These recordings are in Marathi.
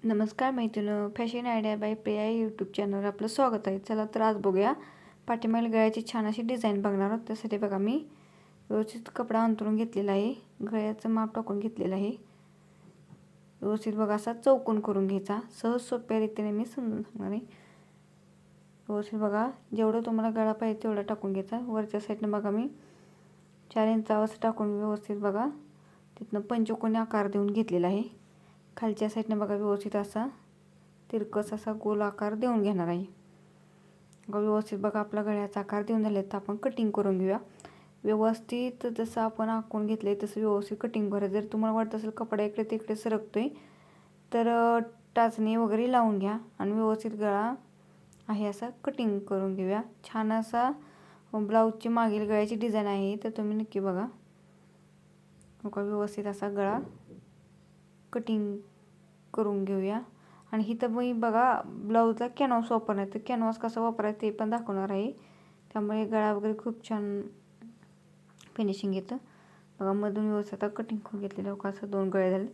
नमस्कार मैत्रिणी, fashion idea by Priya YouTube चॅनलवर आपलं स्वागत आहे. चला तर आज बघूया पाठीमागील गळ्याची छान अशी डिझाईन बघणार आहोत. त्यासाठी बघा मी व्यवस्थित कपडा अंतरून घेतलेला आहे, गळ्याचं माप टाकून घेतलेलं आहे. व्यवस्थित बघा असा चौकोन करून घ्यायचा. सहज सोप्या रीतीने मी समजून सांगणार आहे. व्यवस्थित बघा जेवढं तुम्हाला गळा पाहिजे तेवढा टाकून घ्यायचा. वरच्या साईडनं बघा मी 4 इंचावर असं टाकून व्यवस्थित बघा तिथनं पंचकोनी आकार देऊन घेतलेला आहे. खालच्या साईडनं बघा व्यवस्थित असा तिरकस असा गोल आकार देऊन घेणार आहे. व्यवस्थित बघा आपला गळ्याचा आकार देऊन झाले तर आपण कटिंग करून घेऊया. व्यवस्थित जसं आपण आखून घेतले तसं व्यवस्थित कटिंग करा. जर तुम्हाला वाटत असेल कपडा इकडे तिकडे सरकतोय तर टाचणी वगैरे लावून घ्या आणि व्यवस्थित गळा आहे असा कटिंग करून घेऊया. छान असा ब्लाऊजची मागील गळ्याची डिझाईन आहे तर तुम्ही नक्की बघा. व्यवस्थित असा गळा कटिंग करून घेऊया. आणि इथं मी बघा ब्लाऊजला कॅनव्हास वापरणार तर कॅनव्हास कसा वापरायचं ते पण दाखवणार आहे. त्यामुळे गळा वगैरे खूप छान फिनिशिंग येतं. बघा मधून व्यवस्थित आता कटिंग करून घेतलेलं बघा असं 2 गळे झाले.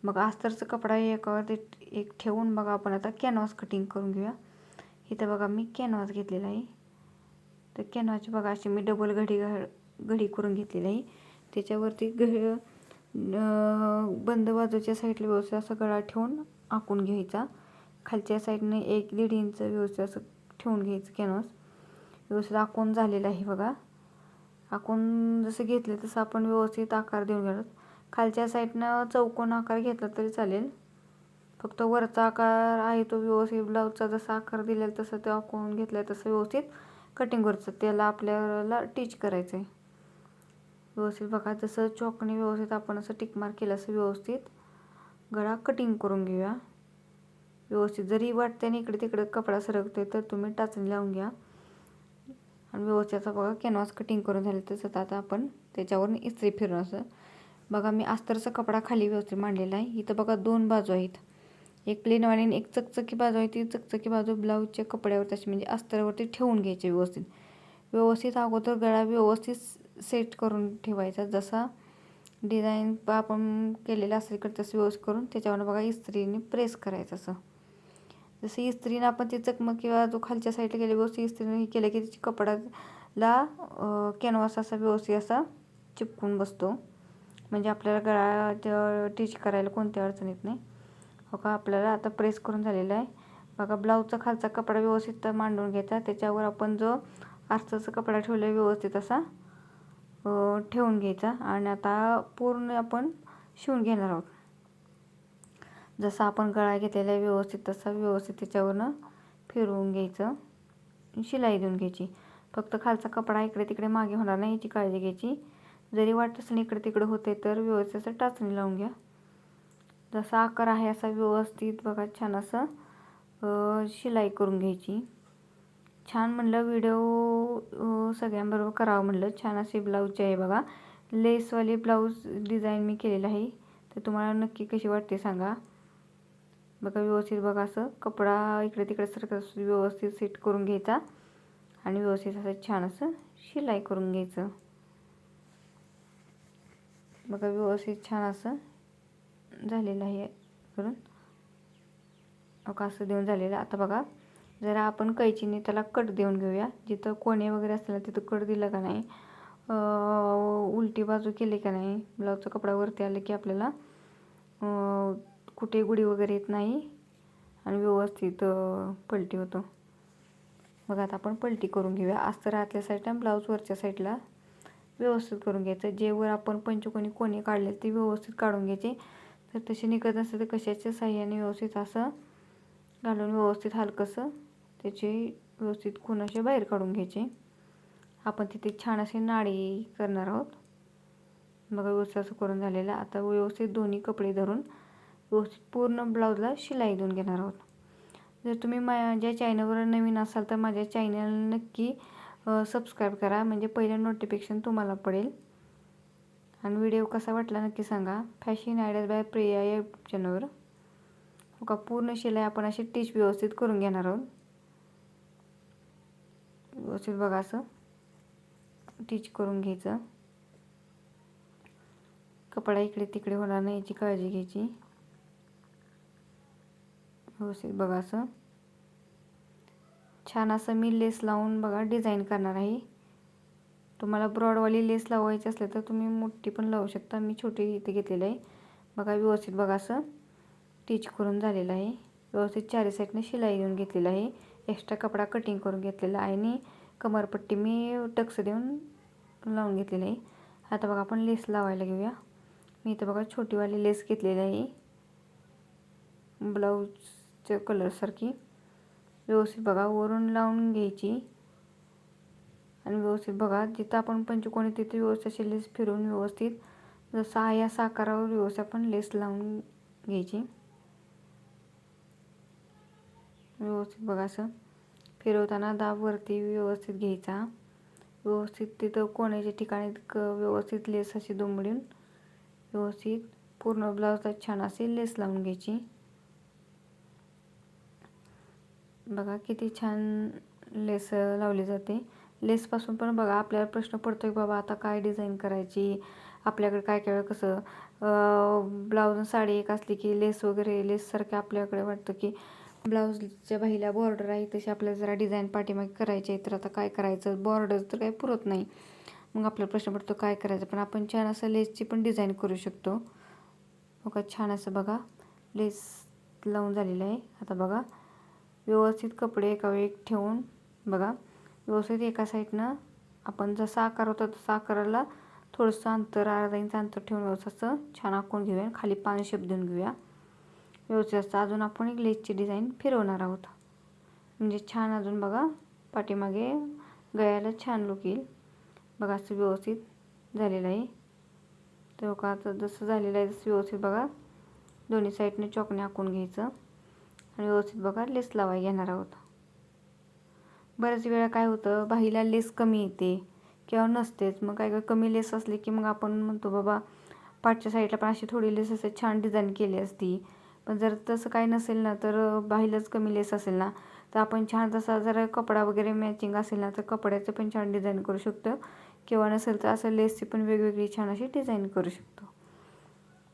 मग अस्तरचं कपडा एकावर एक ठेवून बघा आपण आता कॅनव्हास कटिंग करून घेऊया. इथं बघा मी कॅनव्हास घेतलेला आहे. तर कॅनव्हासची बघा अशी मी डबल घडी करून घेतलेली आहे. त्याच्यावरती बंद बाजूच्या साईडला व्यवस्थित असा गळा ठेवून आखून घ्यायचा. खालच्या साईडने 1-1.5 इंच व्यवस्थित असं ठेवून घ्यायचं. कॅनव्हास व्यवस्थित आखून झालेलं आहे बघा. आखून जसं घेतलं तसं आपण व्यवस्थित आकार देऊन घ्यायला. खालच्या साईडनं चौकोन आकार घेतला तरी चालेल. फक्त वरचा आकार आहे तो व्यवस्थित ब्लाऊजचा जसा आकार दिलेला तसं ते आखून घेतला तसं व्यवस्थित कटिंग करायचं. त्याला आपल्याला टिच करायचं आहे. व्यवस्थित बघा जसं चॉकने व्यवस्थित आपण असं टिक मार्क केलं असं व्यवस्थित गळा कटिंग करून घेऊया. व्यवस्थित जरी वाटत्याने इकडे तिकडे कपडा सरकतोय तर तुम्ही टाचणी लावून घ्या. आणि व्यवस्थित असं बघा कॅनव्हास कटिंग करून झालं तसं आता आपण त्याच्यावरून इस्त्री फिरून असं बघा मी अस्तरचा कपडा खाली व्यवस्थित मांडलेला आहे. इथं बघा 2 बाजू आहेत. एक प्लेनवाली आणि एक चकचकी बाजू आहे. ती चकचकी बाजू ब्लाऊजच्या कपड्यावर तशी म्हणजे अस्तरावरती ठेवून घ्यायची. व्यवस्थित अगोदर गळा व्यवस्थित सेट करून ठेवायचा. जसा डिझाईन आपण केलेलं असेल इकडे तसं व्यवस्थित करून त्याच्यावर बघा इस्त्रीने प्रेस करायचं. असं जसं इस्त्रीनं आपण ती चकमक किंवा जो खालच्या साईडला गेले व्यवस्थित इस्त्रीने हे केलं की त्याची कपड्याला कॅनव्हास असा व्यवस्थित असा चिपकून बसतो. म्हणजे आपल्याला गळा टिच करायला कोणत्या अडचण येत नाही. बघा आपल्याला आता प्रेस करून झालेला आहे. बघा ब्लाऊजचा खालचा कपडा व्यवस्थित मांडून घ्यायचा. त्याच्यावर आपण जो अस्तरचा कपडा ठेवला व्यवस्थित असा ठेवून घ्यायचा. आणि आता पूर्ण आपण शिवून घेणार आहोत. जसा आपण गळा घेतलेला आहे व्यवस्थित तसा व्यवस्थित त्याच्यावरनं फिरवून घ्यायचं. शिलाई देऊन घ्यायची. फक्त खालचा कपडा इकडे तिकडे मागे होणार नाही याची काळजी घ्यायची. जरी वाटत असेल इकडे तिकडे होते तर व्यवस्थित असं टाचणी लावून घ्या. जसा आकार आहे असा व्यवस्थित बघा छान असं शिलाई करून घ्यायची. छान म्हणलं व्हिडिओ सगळ्यांबरोबर करावं म्हणलं. छान असे ब्लाऊजचे आहे बघा. लेसवाली ब्लाऊज डिझाईन मी केलेलं आहे. तर तुम्हाला नक्की कशी वाटते सांगा. बघा व्यवस्थित बघा असं कपडा इकडे तिकडे सरकत व्यवस्थित सेट करून घ्यायचा. आणि व्यवस्थित असं छान असं शिलाई करून घ्यायचं. बघा व्यवस्थित छान असं झालेलं आहे करून असं देऊन झालेलं. आता बघा जरा आपण कैचीने त्याला कट देऊन घेऊया. जिथं कोणे वगैरे असलं तिथं कट दिलं का नाही, उलटी बाजू केली का नाही, ब्लाऊजचा कपडा वरती आलं की आपल्याला कुठे गुढी वगैरे येत नाही आणि व्यवस्थित पलटी होतो. बघा आता आपण पलटी करून घेऊया. अस्तर आतल्या साईडला ब्लाऊज वरच्या साईडला व्यवस्थित करून घ्यायचं. जे वर आपण पंचकोनी कोणी काढले ते व्यवस्थित काढून घ्यायचे. तर तसे निघत नसते तर कशाच्या साह्याने व्यवस्थित असं घालून व्यवस्थित हलकंसं त्याचे व्यवस्थित खूण असे बाहेर काढून घ्यायचे. आपण तिथे छान असे नाडी करणार आहोत. बघा व्यवस्थित असं करून झालेलं. आता व्यवस्थित दोन्ही कपडे धरून व्यवस्थित पूर्ण ब्लाऊजला शिलाई देऊन घेणार आहोत. जर तुम्ही माझ्या चॅनलवर नवीन असाल तर माझ्या चॅनल नक्की सबस्क्राईब करा. म्हणजे पहिलं नोटिफिकेशन तुम्हाला पडेल. आणि व्हिडिओ कसा वाटला नक्की सांगा. फॅशन आयडियाज बाय प्रिया या चॅनलवर बघा पूर्ण शिलाई आपण अशी टिच व्यवस्थित करून घेणार आहोत. व्यवस्थित बघा असं टिच करून घ्यायचं. कपडा इकडे तिकडे होणार नाही याची काळजी घ्यायची. व्यवस्थित बघा असं छान असं मी लेस लावून बघा डिझाईन करणार आहे. तुम्हाला ब्रॉडवाली लेस लावायची असले तर तुम्ही मोठी पण लावू शकता. मी छोटी इथे घेतलेली आहे. बघा व्यवस्थित बघा असं टिच करून झालेलं आहे. व्यवस्थित चारी साईडने शिलाई देऊन घेतलेलं आहे. एक्स्ट्रा कपडा कटिंग करून घेतलेला आहे आणि कमरपट्टी मी टक्स देऊन लावून घेतलेली आहे. आता बघा आपण लेस लावायला घेऊया. मी इथं बघा छोटीवाली लेस घेतलेली आहे ब्लाऊजच्या कलरसारखी. व्यवस्थित बघा वरून लावून घ्यायची आणि व्यवस्थित बघा जिथं आपण पंचकोनी तिथे व्यवस्थित अशी लेस फिरवून व्यवस्थित जसं आहे या आकारावर व्यवस्थित आपण लेस लावून घ्यायची. व्यवस्थित बघा असं फिरवताना दाब वरती व्यवस्थित घ्यायचा. व्यवस्थित तिथं कोण्याच्या ठिकाणी व्यवस्थित लेस अशी दुमडून व्यवस्थित पूर्ण ब्लाऊजला छान अशी लेस लावून घ्यायची. बघा किती छान लेस लावली जाते. लेसपासून पण बघा आपल्याला प्रश्न पडतो की बाबा आता काय डिझाईन करायची. आपल्याकडे काय काय कसं ब्लाऊज साडी एक असली की लेस वगैरे लेससारखं आपल्याकडे वाटतं की ब्लाऊजच्या बाहीला बॉर्डर आहे तशी आपल्याला जरा डिझाईन पाठीमागे करायची आहे तर आता काय करायचं. बॉर्डर तर काही पुरत नाही. मग आपल्याला प्रश्न पडतो काय करायचं. पण आपण छान असं लेसची पण डिझाईन करू शकतो. बघा छान असं बघा लेस लावून झालेलं आहे. आता बघा व्यवस्थित कपडे एका वेळी ठेवून बघा व्यवस्थित एका साईडनं आपण जसा आकार होता तसा आकाराला थोडंसं अंतर अर्धा इंच अंतर ठेवून व्यवस्थित असं छान आखून घेऊया. खाली 5 शेप देऊन घेऊया व्यवस्थित असं. अजून आपण एक लेसची डिझाईन फिरवणार आहोत म्हणजे छान अजून बघा पाठीमागे गळ्याला छान लुक येईल. बघा असं व्यवस्थित झालेलं आहे. तर बघा आता जसं झालेलं आहे तसं व्यवस्थित बघा दोन्ही साईडने चॉकने आखून घ्यायचं आणि व्यवस्थित बघा लेस लावायला घेणार आहोत. बऱ्याच वेळा काय होतं बाहीला लेस कमी येते किंवा नसतेच. मग काय कमी लेस असली की मग आपण म्हणतो बाबा पाठच्या साईडला पण अशी थोडी लेस असं छान डिझाईन केली असती. पण जर तसं काही नसेल ना तर बाहीलाच कमी लेस असेल ना तर आपण छान तसा जर कपडा वगैरे मॅचिंग असेल ना तर कपड्याचं पण छान डिझाईन करू शकतो किंवा नसेल तर असं लेसची पण वेगवेगळी छान अशी डिझाईन करू शकतो.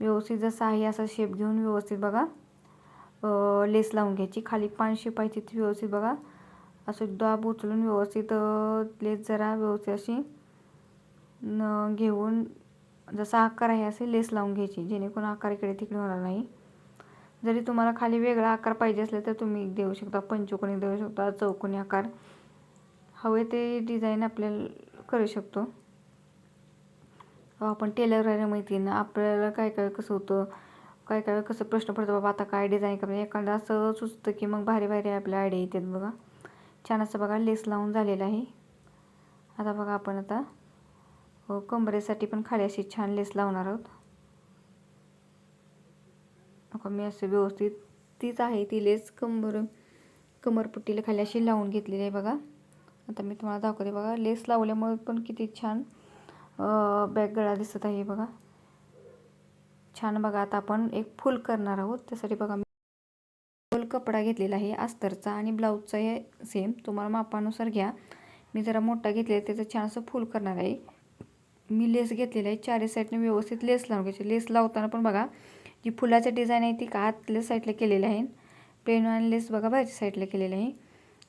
व्यवस्थित जसं आहे असा शेप घेऊन व्यवस्थित बघा लेस लावून घ्यायची. खाली 5 शेप आहे तिथे व्यवस्थित बघा असं दाब उचलून व्यवस्थित लेस जरा व्यवस्थित अशी घेऊन जसा आकार आहे असे लेस लावून घ्यायची जेणेकरून आकार इकडे तिकडे होणार नाही. जरी तुम्हाला खाली वेगळा आकार पाहिजे असले तर तुम्ही देऊ शकता. पंचकोनी देऊ शकता, चौकोनी आकार हवे ते डिझाईन आपल्याला करू शकतो. आपण टेलर राहायला माहिती ना आपल्याला काय काय कसं होतं काय काय कसं प्रश्न पडतो बाबा आता काय डिझाईन करायचं. एखादा असं सुचतं की मग भारी भारी आपल्या आयडिया येतात. बघा छान असं बघा लेस लावून झालेलं आहे. आता बघा आपण आता कमरेसाठी पण खाली अशी छान लेस लावणार आहोत. मी असं व्यवस्थित तीच आहे ती लेस कमरपट्टीला खाली अशी लावून घेतलेली आहे. बघा आता मी तुम्हाला दाखवते. बघा लेस लावल्यामुळे पण किती छान बॅक गळा दिसत आहे. बघा छान. बघा आता आपण एक फुल करणार आहोत. त्यासाठी बघा मी फुल कपडा घेतलेला आहे अस्तरचा आणि ब्लाऊजचा हे सेम तुम्हाला मापानुसार घ्या. मी जरा मोठा घेतलेला आहे त्याचं छान असं फुल करणार आहे. मी लेस घेतलेला आहे चारी साईडने व्यवस्थित लेस लावून घ्यायची. लेस लावताना पण बघा जी फुलाचं डिझाईन आहे ती का आतल्या साईडला केलेली आहे. प्लेन आणि लेस बघा बाहेरच्या साईडला केलेली आहे.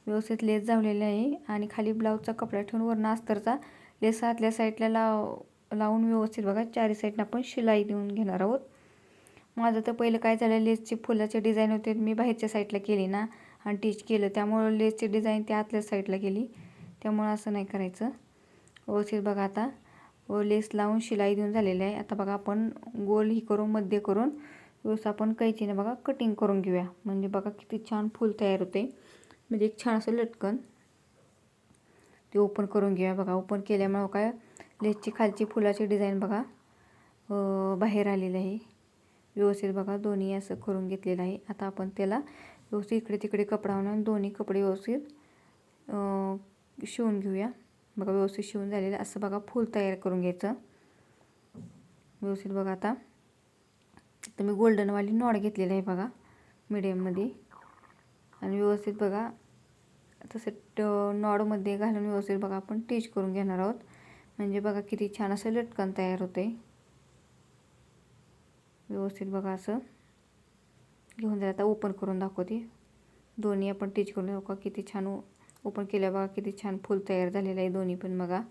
व्यवस्थित लेस झालेली आहे आणि खाली ब्लाऊजचा कपडा ठेवून वरनं अस्तरचा लेस आतल्या साईडला लावून व्यवस्थित बघा चारी साईडनं आपण शिलाई देऊन घेणार आहोत. माझं तर पहिलं काय झालं लेसची फुलाचे डिझाईन होते मी बाहेरच्या साईडला केली ना आणि टिच केलं त्यामुळं लेसची डिझाईन त्या आतल्या साईडला केली. त्यामुळं असं नाही करायचं. व्यवस्थित बघा आता लेस लावून शिलाई देऊन झालेली आहे. आता बघा आपण गोल ही करून मध्य करून व्यवस्थित आपण कैचीने बघा कटिंग करून घेऊया. म्हणजे बघा किती छान फूल तयार होते. म्हणजे एक छान असं लटकन ते ओपन करून घेऊया. बघा ओपन केल्यामुळं काय लेसची खालची फुलाची डिझाईन बघा बाहेर आलेली आहे. व्यवस्थित बघा दोन्ही असं करून घेतलेलं आहे. आता आपण त्याला व्यवस्थित इकडे तिकडे कपडा आणून दोन्ही कपडे व्यवस्थित शिवून घेऊया. बघा व्यवस्थित शिवून झालेलं असं बघा फूल तयार करून घ्यायचं. व्यवस्थित बघा आता मी गोल्डनवाली नॉड घेतलेली आहे बघा मीडियममध्ये आणि व्यवस्थित बघा तसं नॉडमध्ये घालून व्यवस्थित बघा आपण टिच करून घेणार आहोत. म्हणजे बघा किती छान असं लटकन तयार होते. व्यवस्थित बघा असं घेऊन जाईल. आता ओपन करून दाखवते. दोन्ही आपण टिच करून घेऊ का, किती छान ओपन केल्या बघा, किती छान फुल तयार झालेलं आहे दोन्ही पण बघा.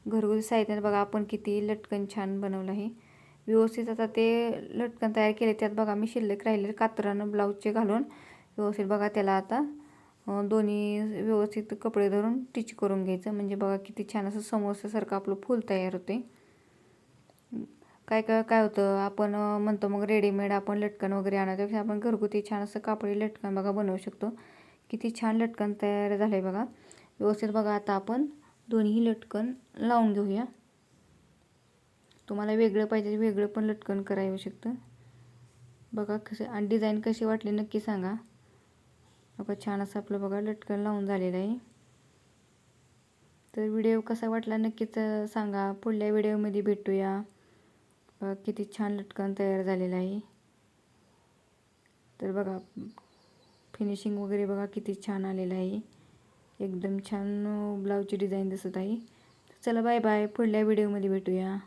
घरगुती साहित्याने बघा आपण किती लटकन छान बनवलं आहे व्यवस्थित. आता ते लटकन तयार केले, त्यात बघा मी शिल्लक राहिलेले कात्रानं ब्लाऊजचे घालून व्यवस्थित बघा त्याला आता दोन्ही व्यवस्थित कपडे धरून टिच करून घ्यायचं. म्हणजे बघा किती छान असं समोसासारखं आपलं फुल तयार होते. काय होतं, आपण म्हणतो मग रेडीमेड आपण लटकन वगैरे आणतो, आपण घरगुती छान असं कापडी लटकन बघा बनवू शकतो. किती छान लटकन तयार झालं आहे बघा व्यवस्थित. बघा आता आपण दोन्ही लटकन लावून घेऊया. तुम्हाला वेगळं पाहिजे वेगळं पण लटकन करा येऊ शकतं बघा. कसं आणि डिझाईन कशी वाटली नक्की सांगा. बघा छान असं आपलं बघा लटकन लावून झालेलं आहे. तर व्हिडिओ कसा वाटला नक्कीच सांगा. पुढल्या व्हिडिओमध्ये भेटूया. किती छान लटकन तयार झालेलं आहे. तर बघा फिनिशिंग वगैरे बघा किती छान आलेलं आहे. एकदम छान ब्लाऊजची डिझाईन दिसत आहे. चला बाय बाय, पुढल्या व्हिडिओमध्ये भेटूया.